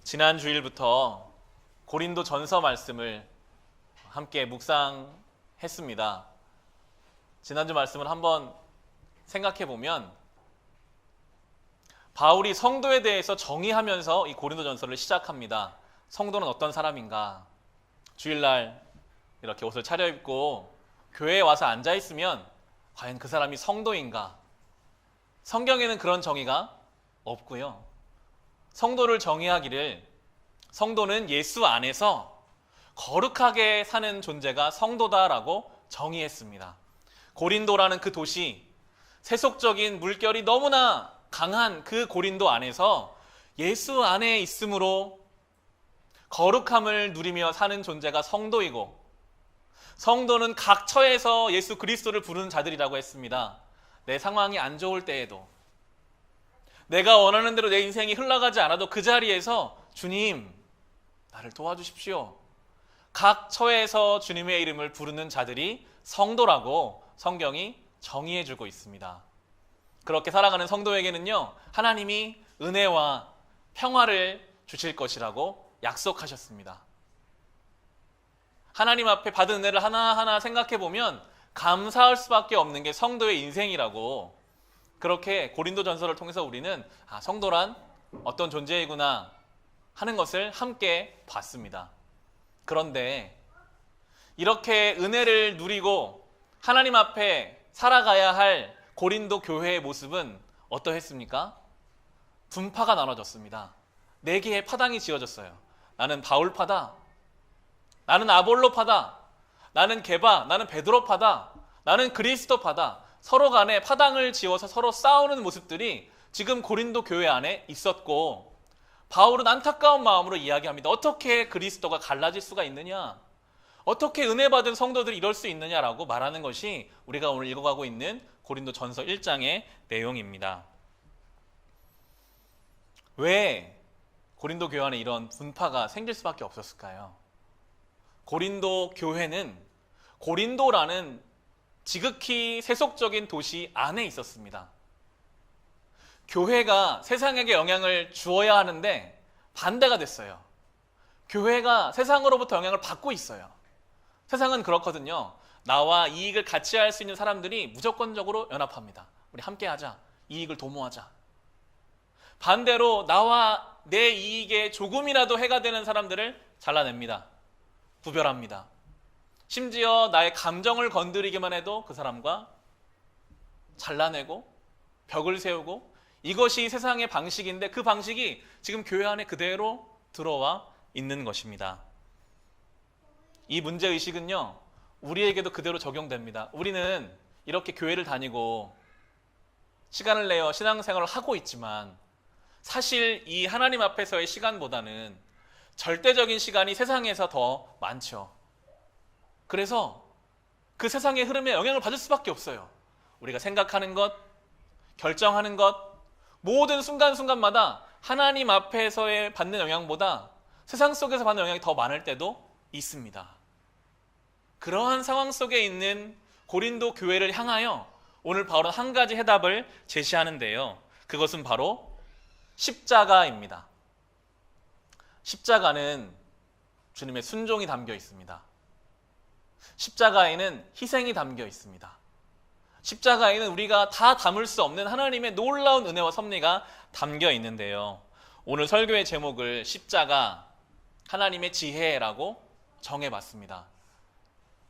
지난 주일부터 고린도 전서 말씀을 함께 묵상했습니다. 지난주 말씀을 한번 생각해 보면 바울이 성도에 대해서 정의하면서 이 고린도 전서를 시작합니다. 성도는 어떤 사람인가? 주일날 이렇게 옷을 차려입고 교회에 와서 앉아있으면 과연 그 사람이 성도인가? 성경에는 그런 정의가 없고요. 성도를 정의하기를 성도는 예수 안에서 거룩하게 사는 존재가 성도다라고 정의했습니다. 고린도라는 그 도시, 세속적인 물결이 너무나 강한 그 고린도 안에서 예수 안에 있으므로 거룩함을 누리며 사는 존재가 성도이고, 성도는 각 처에서 예수 그리스도를 부르는 자들이라고 했습니다. 내 상황이 안 좋을 때에도, 내가 원하는 대로 내 인생이 흘러가지 않아도 그 자리에서 주님, 나를 도와주십시오. 각 처에서 주님의 이름을 부르는 자들이 성도라고 성경이 정의해주고 있습니다. 그렇게 살아가는 성도에게는요, 하나님이 은혜와 평화를 주실 것이라고 약속하셨습니다. 하나님 앞에 받은 은혜를 하나하나 생각해 보면 감사할 수밖에 없는 게 성도의 인생이라고, 그렇게 고린도 전서를 통해서 우리는 성도란 어떤 존재이구나 하는 것을 함께 봤습니다. 그런데 이렇게 은혜를 누리고 하나님 앞에 살아가야 할 고린도 교회의 모습은 어떠했습니까? 분파가 나눠졌습니다. 4개의 파당이 지어졌어요. 나는 바울파다, 나는 아볼로파다, 나는 게바, 나는 베드로파다, 나는 그리스도파다. 서로 간에 파당을 지어서 서로 싸우는 모습들이 지금 고린도 교회 안에 있었고, 바울은 안타까운 마음으로 이야기합니다. 어떻게 그리스도가 갈라질 수가 있느냐? 어떻게 은혜 받은 성도들이 이럴 수 있느냐라고 말하는 것이 우리가 오늘 읽어가고 있는 고린도 전서 1장의 내용입니다. 왜 고린도 교회 안에 이런 분파가 생길 수밖에 없었을까요? 고린도 교회는 고린도라는 지극히 세속적인 도시 안에 있었습니다. 교회가 세상에게 영향을 주어야 하는데 반대가 됐어요. 교회가 세상으로부터 영향을 받고 있어요. 세상은 그렇거든요. 나와 이익을 같이 할 수 있는 사람들이 무조건적으로 연합합니다. 우리 함께 하자. 이익을 도모하자. 반대로 나와 내 이익에 조금이라도 해가 되는 사람들을 잘라냅니다. 구별합니다. 심지어 나의 감정을 건드리기만 해도 그 사람과 잘라내고 벽을 세우고, 이것이 세상의 방식인데 그 방식이 지금 교회 안에 그대로 들어와 있는 것입니다. 이 문제의식은요, 우리에게도 그대로 적용됩니다. 우리는 이렇게 교회를 다니고 시간을 내어 신앙생활을 하고 있지만 사실 이 하나님 앞에서의 시간보다는 절대적인 시간이 세상에서 더 많죠. 그래서 그 세상의 흐름에 영향을 받을 수밖에 없어요. 우리가 생각하는 것, 결정하는 것, 모든 순간순간마다 하나님 앞에서의 받는 영향보다 세상 속에서 받는 영향이 더 많을 때도 있습니다. 그러한 상황 속에 있는 고린도 교회를 향하여 오늘 바울은 한 가지 해답을 제시하는데요. 그것은 바로 십자가입니다. 십자가는 주님의 순종이 담겨 있습니다. 십자가에는 희생이 담겨 있습니다. 십자가에는 우리가 다 담을 수 없는 하나님의 놀라운 은혜와 섭리가 담겨 있는데요. 오늘 설교의 제목을 십자가, 하나님의 지혜라고 정해봤습니다.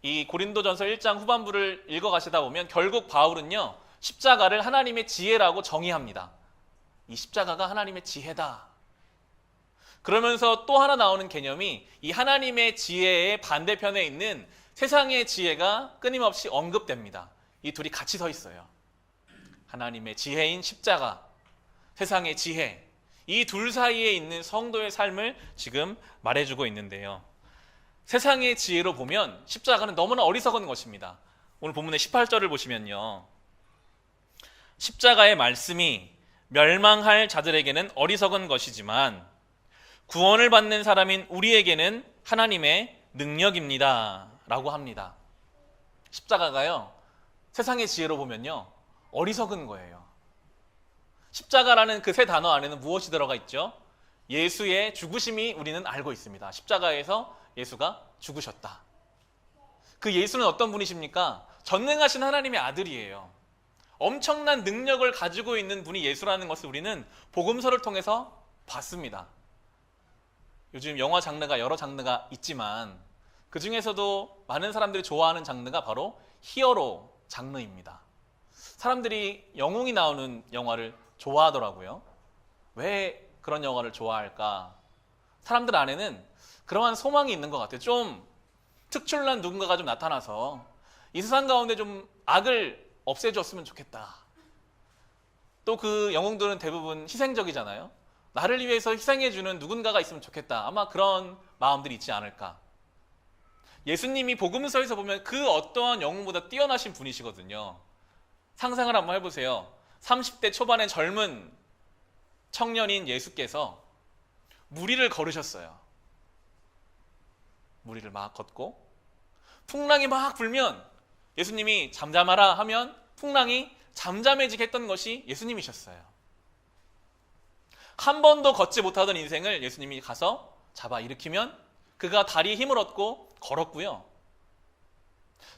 이 고린도전서 1장 후반부를 읽어가시다 보면 결국 바울은요, 십자가를 하나님의 지혜라고 정의합니다. 이 십자가가 하나님의 지혜다. 그러면서 또 하나 나오는 개념이 이 하나님의 지혜의 반대편에 있는 세상의 지혜가 끊임없이 언급됩니다. 이 둘이 같이 서 있어요. 하나님의 지혜인 십자가, 세상의 지혜, 이 둘 사이에 있는 성도의 삶을 지금 말해주고 있는데요. 세상의 지혜로 보면 십자가는 너무나 어리석은 것입니다. 오늘 본문의 18절을 보시면요, 십자가의 말씀이 멸망할 자들에게는 어리석은 것이지만 구원을 받는 사람인 우리에게는 하나님의 능력입니다 라고 합니다. 십자가가요, 세상의 지혜로 보면요, 어리석은 거예요. 십자가라는 그 세 단어 안에는 무엇이 들어가 있죠? 예수의 죽으심이 우리는 알고 있습니다. 십자가에서 예수가 죽으셨다. 그 예수는 어떤 분이십니까? 전능하신 하나님의 아들이에요. 엄청난 능력을 가지고 있는 분이 예수라는 것을 우리는 복음서를 통해서 봤습니다. 요즘 영화 장르가 여러 장르가 있지만 그 중에서도 많은 사람들이 좋아하는 장르가 바로 히어로 장르입니다. 사람들이 영웅이 나오는 영화를 좋아하더라고요. 왜 그런 영화를 좋아할까? 사람들 안에는 그러한 소망이 있는 것 같아요. 좀 특출난 누군가가 좀 나타나서 이 세상 가운데 좀 악을 없애줬으면 좋겠다. 또 그 영웅들은 대부분 희생적이잖아요. 나를 위해서 희생해주는 누군가가 있으면 좋겠다. 아마 그런 마음들이 있지 않을까. 예수님이 복음서에서 보면 그 어떠한 영웅보다 뛰어나신 분이시거든요. 상상을 한번 해보세요. 30대 초반의 젊은 청년인 예수께서 무리를 걸으셨어요. 무리를 막 걷고 풍랑이 막 불면 예수님이 잠잠하라 하면 풍랑이 잠잠해지게 했던 것이 예수님이셨어요. 한 번도 걷지 못하던 인생을 예수님이 가서 잡아 일으키면 그가 다리에 힘을 얻고 걸었고요.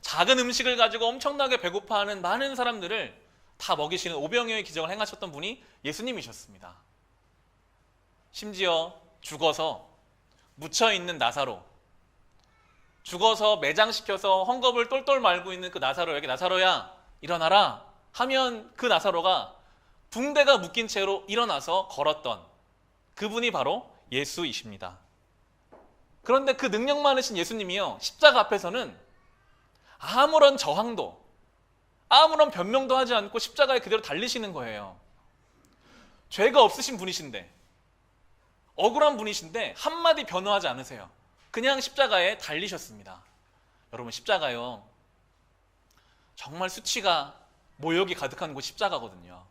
작은 음식을 가지고 엄청나게 배고파하는 많은 사람들을 다 먹이시는 오병이어의 기적을 행하셨던 분이 예수님이셨습니다. 심지어 죽어서 묻혀있는 나사로, 죽어서 매장시켜서 헝겊을 똘똘 말고 있는 그 나사로에게 나사로야 일어나라 하면 그 나사로가 붕대가 묶인 채로 일어나서 걸었던 그분이 바로 예수이십니다. 그런데 그 능력 많으신 예수님이요, 십자가 앞에서는 아무런 저항도 아무런 변명도 하지 않고 십자가에 그대로 달리시는 거예요. 죄가 없으신 분이신데, 억울한 분이신데 한마디 변호하지 않으세요. 그냥 십자가에 달리셨습니다. 여러분, 십자가요, 정말 수치가 모욕이 가득한 곳 십자가거든요.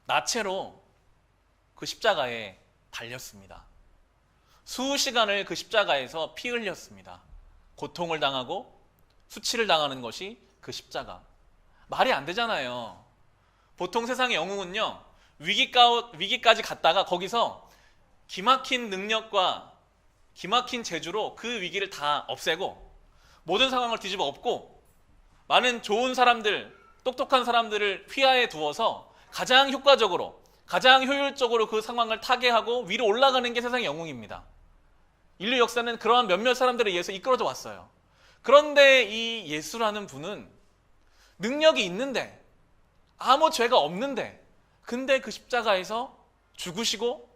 나체로 그 십자가에 달렸습니다. 수시간을 그 십자가에서 피 흘렸습니다. 고통을 당하고 수치를 당하는 것이 그 십자가. 말이 안 되잖아요. 보통 세상의 영웅은요, 위기까지 갔다가 거기서 기막힌 능력과 기막힌 재주로 그 위기를 다 없애고 모든 상황을 뒤집어 엎고 많은 좋은 사람들, 똑똑한 사람들을 휘하에 두어서 가장 효과적으로, 가장 효율적으로 그 상황을 타개하고 위로 올라가는 게 세상의 영웅입니다. 인류 역사는 그러한 몇몇 사람들에 의해서 이끌어져 왔어요. 그런데 이 예수라는 분은 능력이 있는데, 아무 죄가 없는데, 근데 그 십자가에서 죽으시고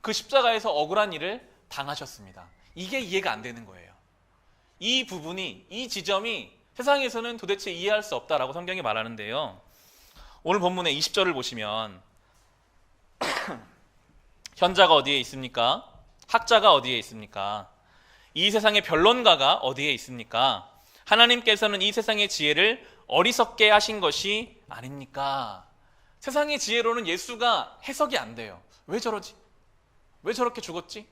그 십자가에서 억울한 일을 당하셨습니다. 이게 이해가 안 되는 거예요. 이 부분이, 이 지점이 세상에서는 도대체 이해할 수 없다라고 성경이 말하는데요. 오늘 본문의 20절을 보시면 현자가 어디에 있습니까? 학자가 어디에 있습니까? 이 세상의 변론가가 어디에 있습니까? 하나님께서는 이 세상의 지혜를 어리석게 하신 것이 아닙니까? 세상의 지혜로는 예수가 해석이 안 돼요. 왜 저러지? 왜 저렇게 죽었지?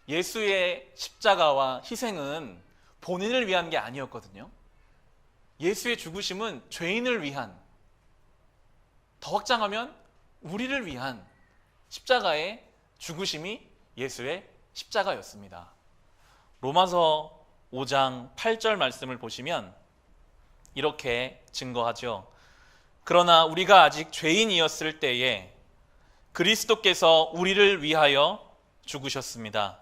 예수의 십자가와 희생은 본인을 위한 게 아니었거든요. 예수의 죽으심은 죄인을 위한, 더 확장하면 우리를 위한 십자가의 죽으심이 예수의 십자가였습니다. 로마서 5장 8절 말씀을 보시면 이렇게 증거하죠. 그러나 우리가 아직 죄인이었을 때에 그리스도께서 우리를 위하여 죽으셨습니다.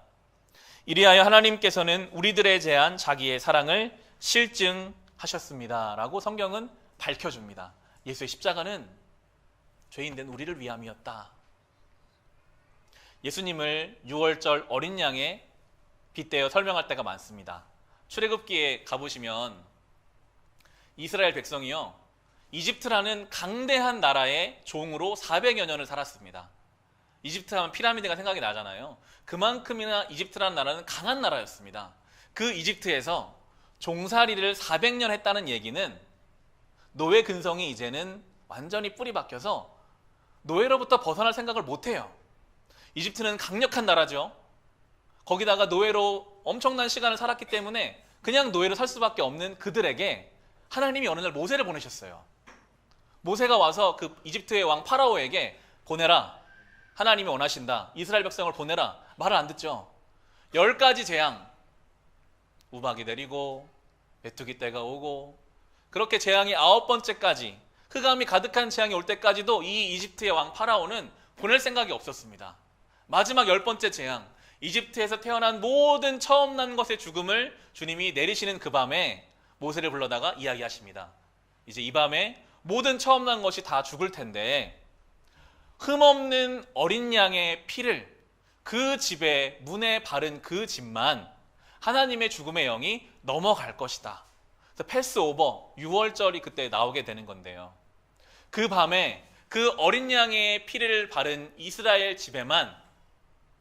이리하여 하나님께서는 우리들에 대한 자기의 사랑을 실증하셨습니다. 라고 성경은 밝혀줍니다. 예수의 십자가는 죄인된 우리를 위함이었다. 예수님을 6월절 어린 양에 빗대어 설명할 때가 많습니다. 출애굽기에 가보시면 이스라엘 백성이요, 이집트라는 강대한 나라의 종으로 400여 년을 살았습니다. 이집트 하면 피라미드가 생각이 나잖아요. 그만큼이나 이집트라는 나라는 강한 나라였습니다. 그 이집트에서 종살이를 400년 했다는 얘기는 노예 근성이 이제는 완전히 뿌리 박혀서 노예로부터 벗어날 생각을 못해요. 이집트는 강력한 나라죠. 거기다가 노예로 엄청난 시간을 살았기 때문에 그냥 노예로 살 수밖에 없는 그들에게 하나님이 어느 날 모세를 보내셨어요. 모세가 와서 그 이집트의 왕 파라오에게 보내라. 하나님이 원하신다. 이스라엘 백성을 보내라. 말을 안 듣죠. 10가지 재앙. 우박이 내리고 메뚜기 떼가 오고 그렇게 재앙이 9번째까지 흑암이 가득한 재앙이 올 때까지도 이 이집트의 왕 파라오는 보낼 생각이 없었습니다. 마지막 10번째 재앙, 이집트에서 태어난 모든 처음 난 것의 죽음을 주님이 내리시는 그 밤에 모세를 불러다가 이야기하십니다. 이제 이 밤에 모든 처음 난 것이 다 죽을 텐데 흠없는 어린 양의 피를 그 집의 문에 바른 그 집만 하나님의 죽음의 영이 넘어갈 것이다. 그래서 패스오버, 6월절이 그때 나오게 되는 건데요. 그 밤에 그 어린 양의 피를 바른 이스라엘 집에만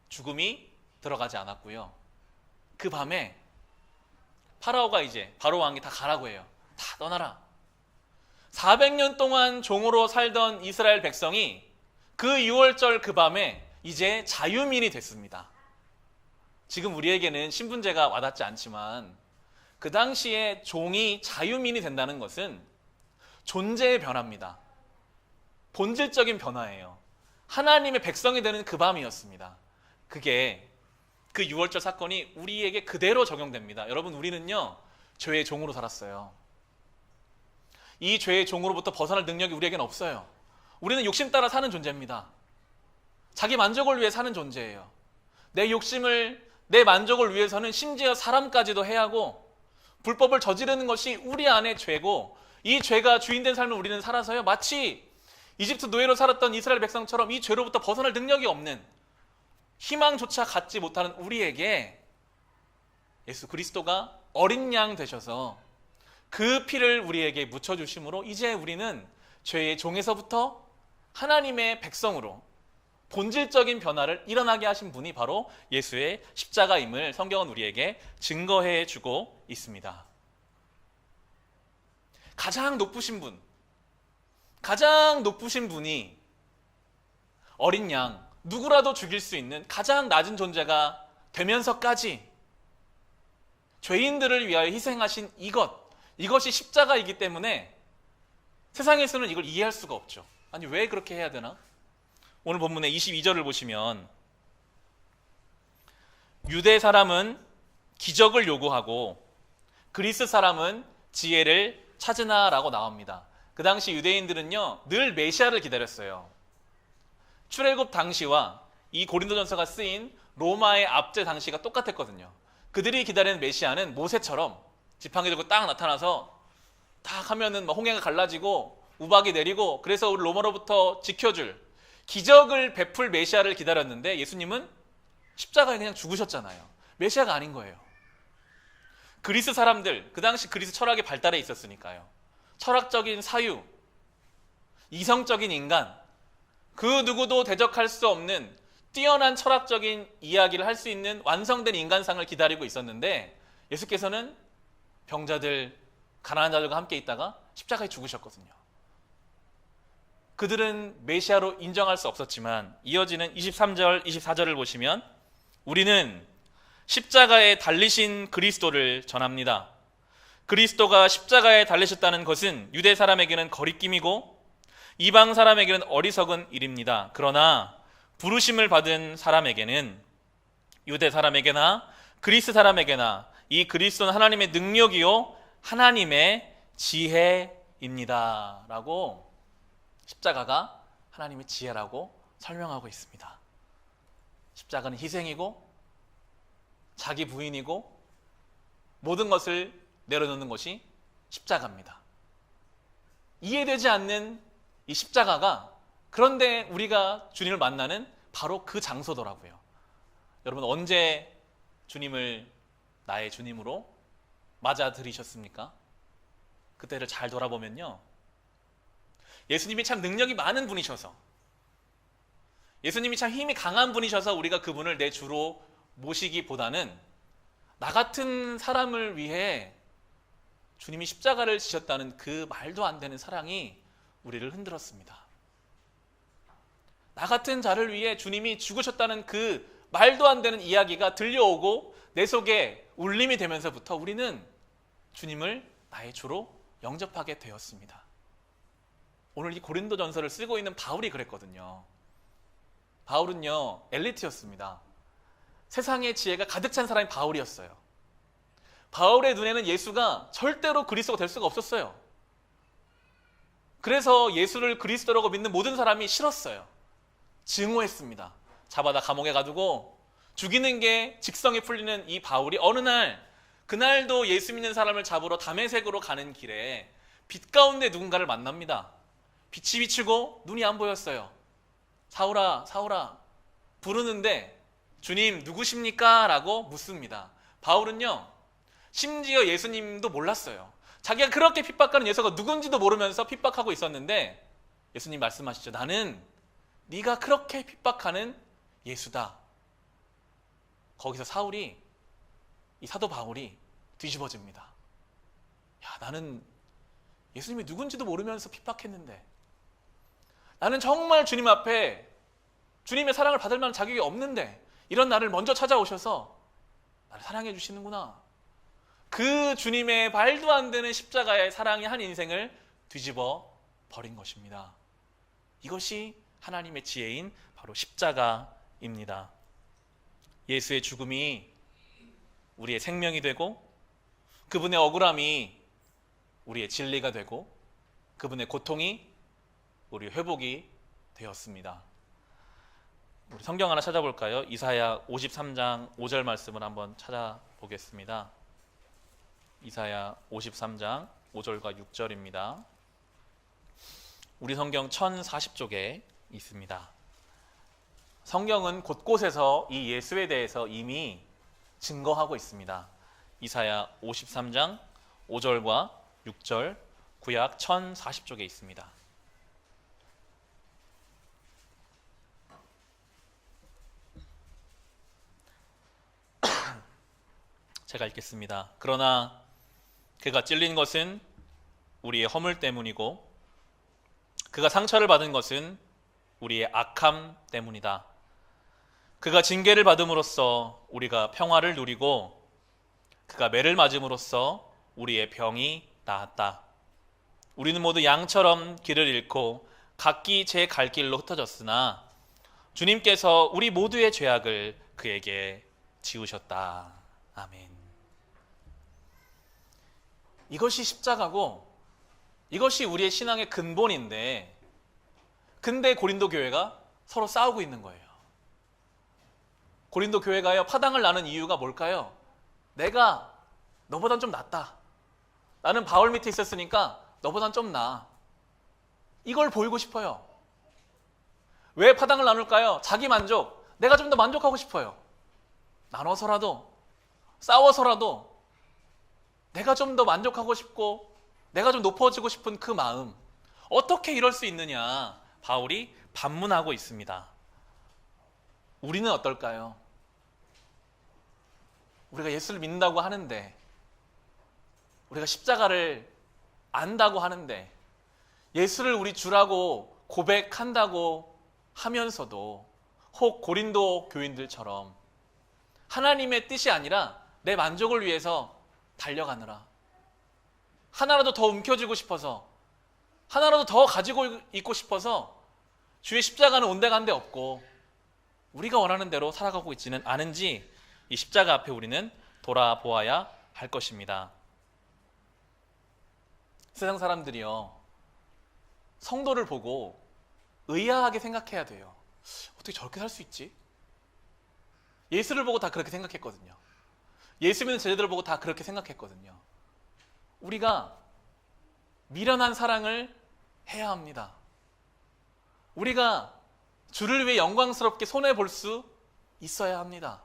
죽음이 들어가지 않았고요. 그 밤에 파라오가 이제 바로 왕이 다 가라고 해요. 다 떠나라. 400년 동안 종으로 살던 이스라엘 백성이 그 6월절 그 밤에 이제 자유민이 됐습니다. 지금 우리에게는 신분제가 와닿지 않지만 그 당시에 종이 자유민이 된다는 것은 존재의 변화입니다. 본질적인 변화예요. 하나님의 백성이 되는 그 밤이었습니다. 그게 그 6월절 사건이 우리에게 그대로 적용됩니다. 여러분, 우리는요 죄의 종으로 살았어요. 이 죄의 종으로부터 벗어날 능력이 우리에게는 없어요. 우리는 욕심 따라 사는 존재입니다. 자기 만족을 위해 사는 존재예요. 내 욕심을, 내 만족을 위해서는 심지어 사람까지도 해하고 불법을 저지르는 것이 우리 안의 죄고, 이 죄가 주인된 삶을 우리는 살아서요 마치 이집트 노예로 살았던 이스라엘 백성처럼 이 죄로부터 벗어날 능력이 없는, 희망조차 갖지 못하는 우리에게 예수 그리스도가 어린 양 되셔서 그 피를 우리에게 묻혀주심으로 이제 우리는 죄의 종에서부터 하나님의 백성으로 본질적인 변화를 일어나게 하신 분이 바로 예수의 십자가임을 성경은 우리에게 증거해 주고 있습니다. 가장 높으신 분이 어린 양, 누구라도 죽일 수 있는 가장 낮은 존재가 되면서까지 죄인들을 위하여 희생하신 이것이 십자가이기 때문에 세상에서는 이걸 이해할 수가 없죠. 아니, 왜 그렇게 해야 되나? 오늘 본문의 22절을 보시면 유대 사람은 기적을 요구하고 그리스 사람은 지혜를 찾으나 라고 나옵니다. 그 당시 유대인들은요 늘 메시아를 기다렸어요. 출애굽 당시와 이 고린도전서가 쓰인 로마의 압제 당시가 똑같았거든요. 그들이 기다리는 메시아는 모세처럼 지팡이 들고 딱 나타나서 딱 하면은 홍해가 갈라지고 우박이 내리고 그래서 우리 로마로부터 지켜줄 기적을 베풀 메시아를 기다렸는데 예수님은 십자가에 그냥 죽으셨잖아요. 메시아가 아닌 거예요. 그리스 사람들, 그 당시 그리스 철학이 발달해 있었으니까요. 철학적인 사유, 이성적인 인간, 그 누구도 대적할 수 없는 뛰어난 철학적인 이야기를 할 수 있는 완성된 인간상을 기다리고 있었는데 예수께서는 병자들, 가난한 자들과 함께 있다가 십자가에 죽으셨거든요. 그들은 메시아로 인정할 수 없었지만 이어지는 23절, 24절을 보시면 우리는 십자가에 달리신 그리스도를 전합니다. 그리스도가 십자가에 달리셨다는 것은 유대 사람에게는 거리낌이고 이방 사람에게는 어리석은 일입니다. 그러나 부르심을 받은 사람에게는 유대 사람에게나 그리스 사람에게나 이 그리스도는 하나님의 능력이요 하나님의 지혜입니다 라고 십자가가 하나님의 지혜라고 설명하고 있습니다. 십자가는 희생이고 자기 부인이고 모든 것을 내려놓는 것이 십자가입니다. 이해되지 않는 이 십자가가 그런데 우리가 주님을 만나는 바로 그 장소더라고요. 여러분, 언제 주님을 나의 주님으로 맞아들이셨습니까? 그때를 잘 돌아보면요, 예수님이 참 능력이 많은 분이셔서, 예수님이 참 힘이 강한 분이셔서 우리가 그분을 내 주로 모시기보다는 나 같은 사람을 위해 주님이 십자가를 지셨다는 그 말도 안 되는 사랑이 우리를 흔들었습니다. 나 같은 자를 위해 주님이 죽으셨다는 그 말도 안 되는 이야기가 들려오고 내 속에 울림이 되면서부터 우리는 주님을 나의 주로 영접하게 되었습니다. 오늘 이 고린도전서를 쓰고 있는 바울이 그랬거든요. 바울은요, 엘리트였습니다. 세상의 지혜가 가득 찬 사람이 바울이었어요. 바울의 눈에는 예수가 절대로 그리스도가 될 수가 없었어요. 그래서 예수를 그리스도라고 믿는 모든 사람이 싫었어요. 증오했습니다. 잡아다 감옥에 가두고 죽이는 게 직성이 풀리는 이 바울이 어느 날, 그날도 예수 믿는 사람을 잡으러 다메섹으로 가는 길에 빛 가운데 누군가를 만납니다. 빛이 비추고 눈이 안 보였어요. 사울아, 사울아 부르는데 주님 누구십니까? 라고 묻습니다. 바울은요, 심지어 예수님도 몰랐어요. 자기가 그렇게 핍박하는 예수가 누군지도 모르면서 핍박하고 있었는데 예수님 말씀하시죠. 나는 네가 그렇게 핍박하는 예수다. 거기서 사울이, 이 사도 바울이 뒤집어집니다. 야, 나는 예수님이 누군지도 모르면서 핍박했는데, 나는 정말 주님 앞에 주님의 사랑을 받을 만한 자격이 없는데 이런 나를 먼저 찾아오셔서 나를 사랑해 주시는구나. 그 주님의 말도 안 되는 십자가의 사랑이 한 인생을 뒤집어 버린 것입니다. 이것이 하나님의 지혜인 바로 십자가입니다. 예수의 죽음이 우리의 생명이 되고, 그분의 억울함이 우리의 진리가 되고, 그분의 고통이 우리의 회복이 되었습니다. 우리 성경 하나 찾아볼까요? 이사야 53장 5절 말씀을 한번 찾아보겠습니다. 이사야 53장 5절과 6절입니다. 우리 성경 1040쪽에 있습니다. 성경은 곳곳에서 이 예수에 대해서 이미 증거하고 있습니다. 이사야 53장 5절과 6절, 구약 1040쪽에 있습니다. 제가 읽겠습니다. 그러나 그가 찔린 것은 우리의 허물 때문이고 그가 상처를 받은 것은 우리의 악함 때문이다. 그가 징계를 받음으로써 우리가 평화를 누리고 그가 매를 맞음으로써 우리의 병이 나았다. 우리는 모두 양처럼 길을 잃고 각기 제 갈 길로 흩어졌으나 주님께서 우리 모두의 죄악을 그에게 지우셨다. 아멘. 이것이 십자가고 이것이 우리의 신앙의 근본인데, 근데 고린도 교회가 서로 싸우고 있는 거예요. 고린도 교회가요, 파당을 나는 이유가 뭘까요? 내가 너보단 좀 낫다. 나는 바울 밑에 있었으니까 너보단 좀 나아. 이걸 보이고 싶어요. 왜 파당을 나눌까요? 자기 만족. 내가 좀 더 만족하고 싶어요. 나눠서라도, 싸워서라도 내가 좀 더 만족하고 싶고 내가 좀 높아지고 싶은 그 마음, 어떻게 이럴 수 있느냐, 바울이 반문하고 있습니다. 우리는 어떨까요? 우리가 예수를 믿는다고 하는데, 우리가 십자가를 안다고 하는데, 예수를 우리 주라고 고백한다고 하면서도 혹 고린도 교인들처럼 하나님의 뜻이 아니라 내 만족을 위해서 달려가느라, 하나라도 더 움켜쥐고 싶어서, 하나라도 더 가지고 있고 싶어서 주의 십자가는 온데간데 없고 우리가 원하는 대로 살아가고 있지는 않은지 이 십자가 앞에 우리는 돌아보아야 할 것입니다. 세상 사람들이요, 성도를 보고 의아하게 생각해야 돼요. 어떻게 저렇게 살 수 있지? 예수를 보고 다 그렇게 생각했거든요. 예수 믿는 제자들을 보고 다 그렇게 생각했거든요. 우리가 미련한 사랑을 해야 합니다. 우리가 주를 위해 영광스럽게 손해볼 수 있어야 합니다.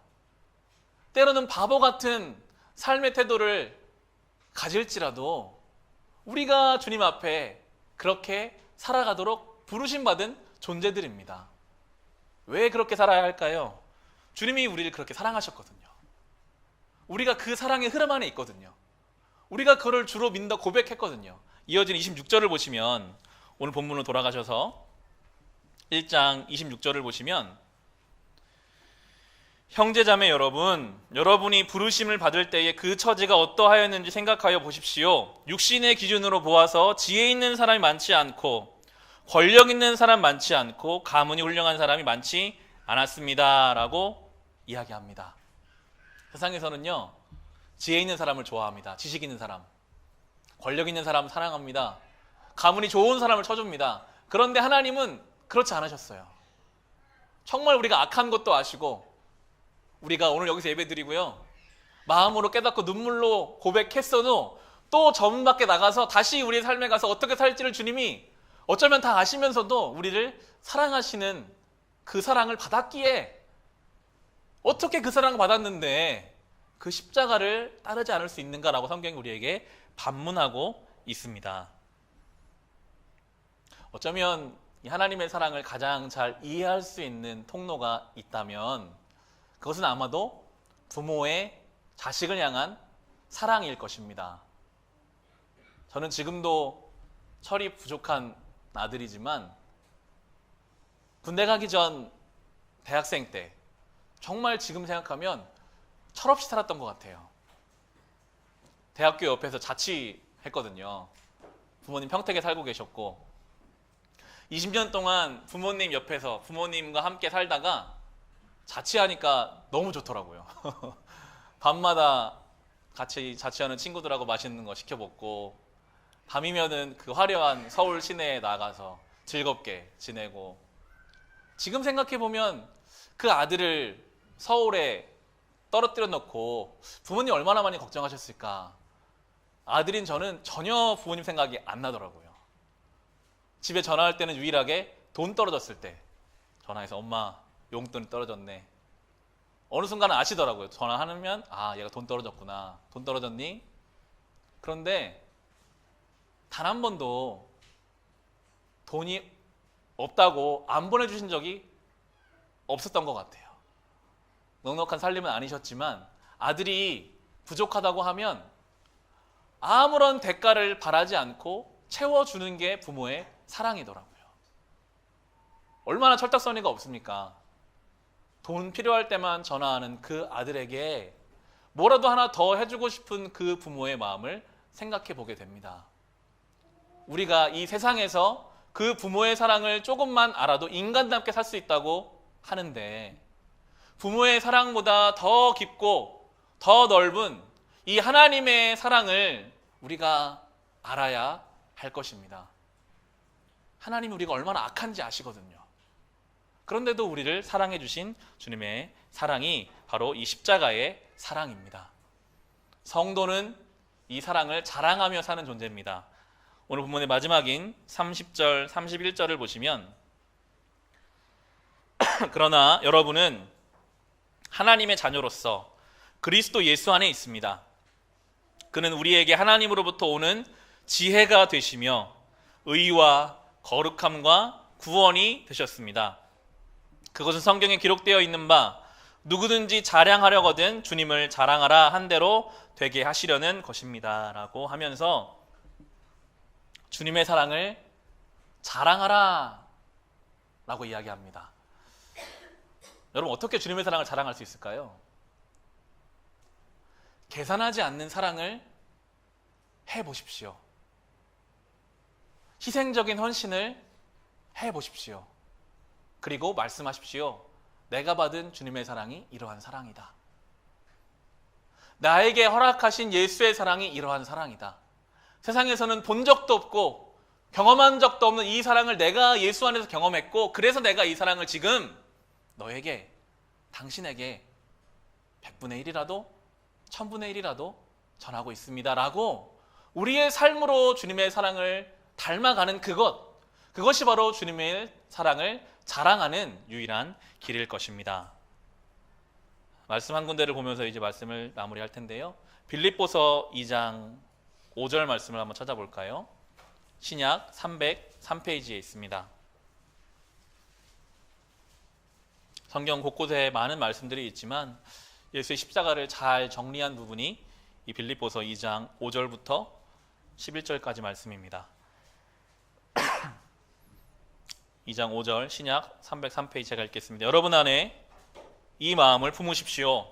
때로는 바보 같은 삶의 태도를 가질지라도 우리가 주님 앞에 그렇게 살아가도록 부르심받은 존재들입니다. 왜 그렇게 살아야 할까요? 주님이 우리를 그렇게 사랑하셨거든요. 우리가 그 사랑의 흐름 안에 있거든요. 우리가 그를 주로 믿는다 고백했거든요. 이어진 26절을 보시면, 오늘 본문으로 돌아가셔서 1장 26절을 보시면, 형제자매 여러분, 여러분이 부르심을 받을 때에 그 처지가 어떠하였는지 생각하여 보십시오. 육신의 기준으로 보아서 지혜 있는 사람이 많지 않고 권력 있는 사람 많지 않고 가문이 훌륭한 사람이 많지 않았습니다 라고 이야기합니다. 세상에서는요, 지혜 있는 사람을 좋아합니다. 지식 있는 사람, 권력 있는 사람 사랑합니다. 가문이 좋은 사람을 쳐줍니다. 그런데 하나님은 그렇지 않으셨어요. 정말 우리가 악한 것도 아시고, 우리가 오늘 여기서 예배드리고요, 마음으로 깨닫고 눈물로 고백했어도 또 전 밖에 나가서 다시 우리의 삶에 가서 어떻게 살지를 주님이 어쩌면 다 아시면서도 우리를 사랑하시는 그 사랑을 받았기에, 어떻게 그 사랑을 받았는데 그 십자가를 따르지 않을 수 있는가라고 성경이 우리에게 반문하고 있습니다. 어쩌면 이 하나님의 사랑을 가장 잘 이해할 수 있는 통로가 있다면 그것은 아마도 부모의 자식을 향한 사랑일 것입니다. 저는 지금도 철이 부족한 아들이지만 군대 가기 전 대학생 때 정말 지금 생각하면 철없이 살았던 것 같아요. 대학교 옆에서 자취했거든요. 부모님 평택에 살고 계셨고 20년 동안 부모님 옆에서 부모님과 함께 살다가 자취하니까 너무 좋더라고요. 밤마다 같이 자취하는 친구들하고 맛있는 거 시켜 먹고, 밤이면은 그 화려한 서울 시내에 나가서 즐겁게 지내고, 지금 생각해 보면 그 아들을 서울에 떨어뜨려 놓고 부모님 얼마나 많이 걱정하셨을까. 아들인 저는 전혀 부모님 생각이 안 나더라고요. 집에 전화할 때는 유일하게 돈 떨어졌을 때 전화해서 엄마 용돈이 떨어졌네. 어느 순간은 아시더라고요. 전화하면 아, 얘가 돈 떨어졌구나. 돈 떨어졌니? 그런데 단 한 번도 돈이 없다고 안 보내주신 적이 없었던 것 같아요. 넉넉한 살림은 아니셨지만 아들이 부족하다고 하면 아무런 대가를 바라지 않고 채워주는 게 부모의 사랑이더라고요. 얼마나 철딱서니가 없습니까? 돈 필요할 때만 전화하는 그 아들에게 뭐라도 하나 더 해주고 싶은 그 부모의 마음을 생각해 보게 됩니다. 우리가 이 세상에서 그 부모의 사랑을 조금만 알아도 인간답게 살 수 있다고 하는데, 부모의 사랑보다 더 깊고 더 넓은 이 하나님의 사랑을 우리가 알아야 할 것입니다. 하나님이 우리가 얼마나 악한지 아시거든요. 그런데도 우리를 사랑해 주신 주님의 사랑이 바로 이 십자가의 사랑입니다. 성도는 이 사랑을 자랑하며 사는 존재입니다. 오늘 본문의 마지막인 30절, 31절을 보시면 그러나 여러분은 하나님의 자녀로서 그리스도 예수 안에 있습니다. 그는 우리에게 하나님으로부터 오는 지혜가 되시며 의와 거룩함과 구원이 되셨습니다. 그것은 성경에 기록되어 있는 바 누구든지 자랑하려거든 주님을 자랑하라 한 대로 되게 하시려는 것입니다 라고 하면서 주님의 사랑을 자랑하라 라고 이야기합니다. 여러분, 어떻게 주님의 사랑을 자랑할 수 있을까요? 계산하지 않는 사랑을 해보십시오. 희생적인 헌신을 해보십시오. 그리고 말씀하십시오. 내가 받은 주님의 사랑이 이러한 사랑이다. 나에게 허락하신 예수의 사랑이 이러한 사랑이다. 세상에서는 본 적도 없고 경험한 적도 없는 이 사랑을 내가 예수 안에서 경험했고, 그래서 내가 이 사랑을 지금 너에게, 당신에게 100분의 1이라도 1000분의 1이라도 전하고 있습니다 라고 우리의 삶으로 주님의 사랑을 닮아가는 그것이 바로 주님의 사랑을 자랑하는 유일한 길일 것입니다. 말씀 한 군데를 보면서 이제 말씀을 마무리할 텐데요. 빌립보서 2장 5절 말씀을 한번 찾아볼까요? 신약 303페이지에 있습니다. 성경 곳곳에 많은 말씀들이 있지만 예수의 십자가를 잘 정리한 부분이 이 빌립보서 2장 5절부터 11절까지 말씀입니다. 2장 5절 신약 303페이지 제가 읽겠습니다. 여러분 안에 이 마음을 품으십시오.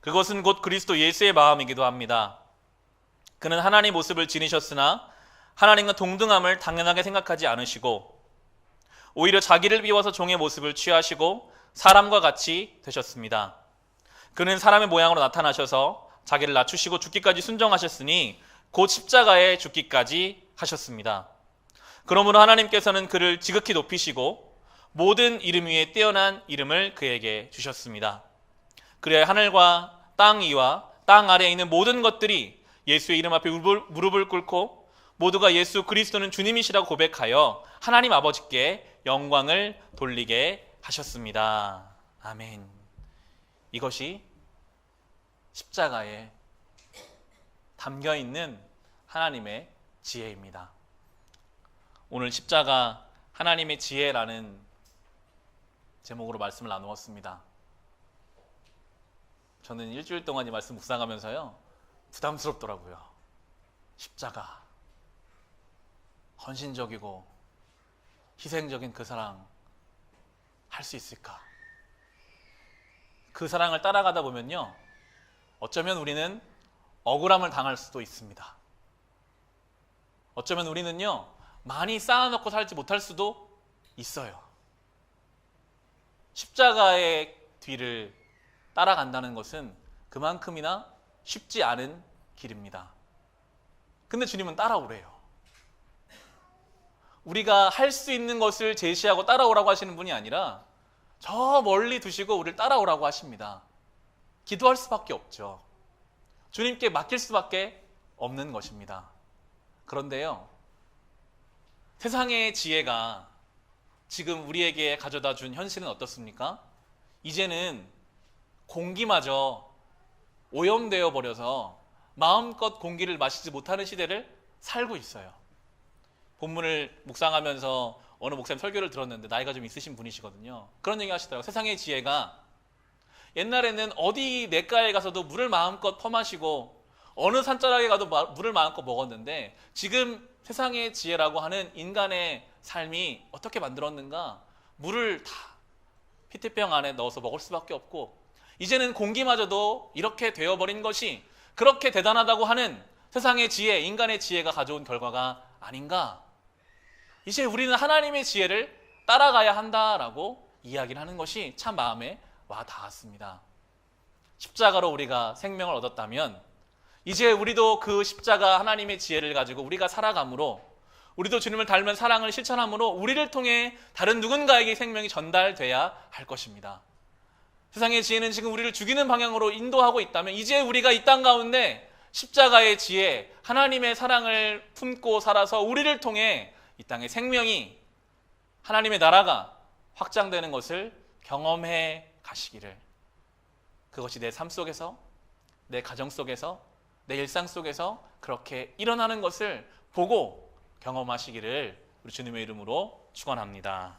그것은 곧 그리스도 예수의 마음이기도 합니다. 그는 하나님 모습을 지니셨으나 하나님과 동등함을 당연하게 생각하지 않으시고 오히려 자기를 비워서 종의 모습을 취하시고 사람과 같이 되셨습니다. 그는 사람의 모양으로 나타나셔서 자기를 낮추시고 죽기까지 순종하셨으니 곧 십자가에 죽기까지 하셨습니다. 그러므로 하나님께서는 그를 지극히 높이시고 모든 이름 위에 뛰어난 이름을 그에게 주셨습니다. 그래야 하늘과 땅 위와 땅 아래에 있는 모든 것들이 예수의 이름 앞에 무릎을 꿇고 모두가 예수 그리스도는 주님이시라고 고백하여 하나님 아버지께 영광을 돌리게 하셨습니다. 아멘. 이것이 십자가에 담겨 있는 하나님의 지혜입니다. 오늘 십자가 하나님의 지혜라는 제목으로 말씀을 나누었습니다. 저는 일주일 동안 이 말씀 묵상하면서요, 부담스럽더라고요. 십자가, 헌신적이고 희생적인 그 사랑 할 수 있을까? 그 사랑을 따라가다 보면요, 어쩌면 우리는 억울함을 당할 수도 있습니다. 어쩌면 우리는요, 많이 쌓아놓고 살지 못할 수도 있어요. 십자가의 뒤를 따라간다는 것은 그만큼이나 쉽지 않은 길입니다. 근데 주님은 따라오래요. 우리가 할 수 있는 것을 제시하고 따라오라고 하시는 분이 아니라 저 멀리 두시고 우리를 따라오라고 하십니다. 기도할 수밖에 없죠. 주님께 맡길 수밖에 없는 것입니다. 그런데요, 세상의 지혜가 지금 우리에게 가져다 준 현실은 어떻습니까? 이제는 공기마저 오염되어 버려서 마음껏 공기를 마시지 못하는 시대를 살고 있어요. 본문을 묵상하면서 어느 목사님 설교를 들었는데 나이가 좀 있으신 분이시거든요. 그런 얘기 하시더라고요. 세상의 지혜가 옛날에는 어디 냇가에 가서도 물을 마음껏 퍼마시고 어느 산자락에 가도 물을 마음껏 먹었는데 지금 세상의 지혜라고 하는 인간의 삶이 어떻게 만들었는가? 물을 다 피트병 안에 넣어서 먹을 수밖에 없고 이제는 공기마저도 이렇게 되어버린 것이 그렇게 대단하다고 하는 세상의 지혜, 인간의 지혜가 가져온 결과가 아닌가? 이제 우리는 하나님의 지혜를 따라가야 한다라고 이야기를 하는 것이 참 마음에 와 닿았습니다. 십자가로 우리가 생명을 얻었다면 이제 우리도 그 십자가 하나님의 지혜를 가지고 우리가 살아감으로 우리도 주님을 닮은 사랑을 실천함으로 우리를 통해 다른 누군가에게 생명이 전달돼야 할 것입니다. 세상의 지혜는 지금 우리를 죽이는 방향으로 인도하고 있다면 이제 우리가 이 땅 가운데 십자가의 지혜, 하나님의 사랑을 품고 살아서 우리를 통해 이 땅의 생명이 하나님의 나라가 확장되는 것을 경험해 가시기를, 그것이 내 삶 속에서, 내 가정 속에서, 내 일상 속에서 그렇게 일어나는 것을 보고 경험하시기를 우리 주님의 이름으로 축원합니다.